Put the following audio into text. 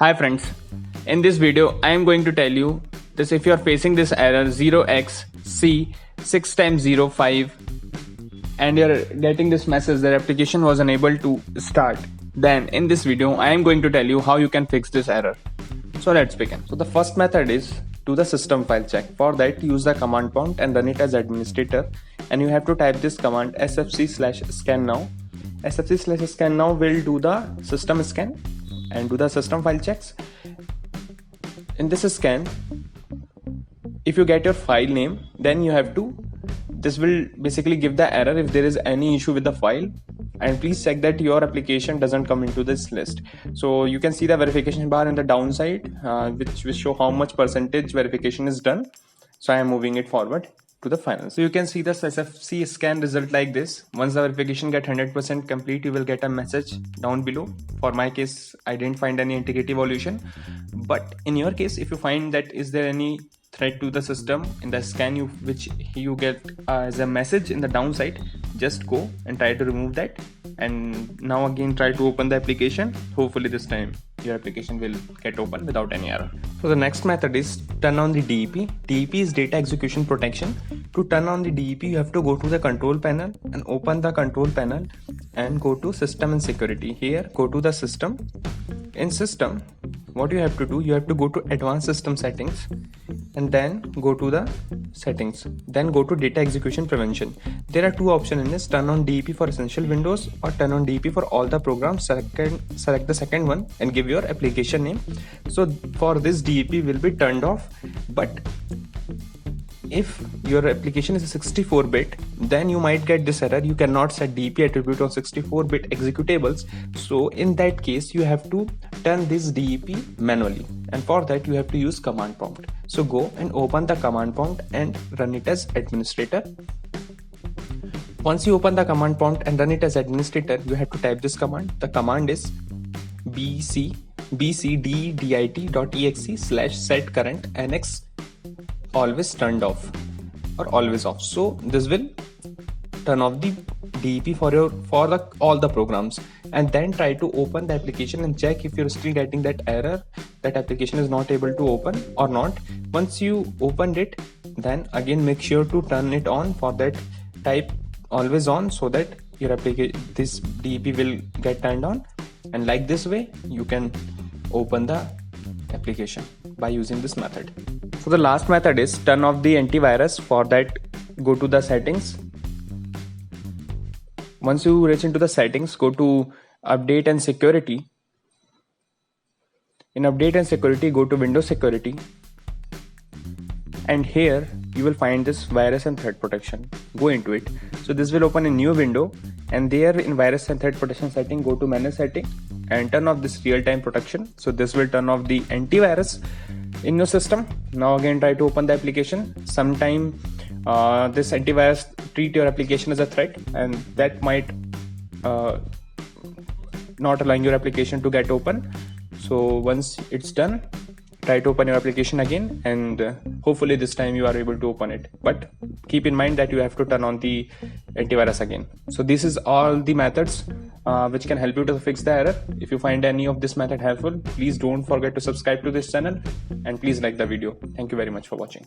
Hi friends, in this video I am going to tell you this: if you are facing this error 0xC 6 times 05 and you are getting this message that application was unable to start, then in this video I am going to tell you how you can fix this error. So let's begin. So the first method is do the system file check. For that, use the command prompt and run it as administrator, and you have to type this command sfc/scan now. sfc/scan now will do the system scan and do the system file checks. In this scan, if you get your file name, then you have to, this will basically give the error if there is any issue with the file, and please check that your application doesn't come into this list. So you can see the verification bar in the downside, which will show how much percentage verification is done. So I am moving it forward to the final. So you can see the SFC scan result like this. Once the verification get 100% complete, you will get a message down below. For my case, I didn't find any integrity evolution, but in your case, if you find that is there any threat to the system in the scan which you get as a message in the downside, just go and try to remove that, and now again try to open the application. Hopefully this time your application will get open without any error. So the next method is turn on the DEP. DEP is data execution protection. To turn on the DEP, you have to go to the control panel and open the control panel and go to system and security. Here go to the system. In system, what you have to do, you have to go to advanced system settings and then go to the settings, then go to data execution prevention. There are two options in this: turn on DEP for essential windows or turn on DEP for all the programs. Select the second one and give your application name. So for this, DEP will be turned off, but if your application is a 64-bit, then you might get this error: you cannot set DEP attribute on 64-bit executables. So in that case, you have to turn this DEP manually, and for that you have to use command prompt. So go and open the command prompt and run it as administrator. Once you open the command prompt and run it as administrator, you have to type this command. The command is bcddit.exe/set current nx always turned off or always off. So this will turn off the DEP for all the programs, and then try to open the application and check if you're still getting that error that application is not able to open or not. Once you opened it, then again make sure to turn it on. For that, type always on so that your application, this DEP will get turned on, and like this way you can open the application by using this method. So the last method is turn off the antivirus. For that, go to the settings. Once you reach into the settings, go to update and security. In update and security, go to Windows security, and here you will find this virus and threat protection. Go into it. So this will open a new window, and there in virus and threat protection setting, go to manage setting and turn off this real-time protection. So this will turn off the antivirus in your system. Now again try to open the application. Sometime this antivirus treat your application as a threat, and that might not allowing your application to get open. So once it's done, try to open your application again, and hopefully this time you are able to open it. But keep in mind that you have to turn on the antivirus again. So this is all the methods which can help you to fix the error. If you find any of this method helpful, please don't forget to subscribe to this channel, and please like the video. Thank you very much for watching.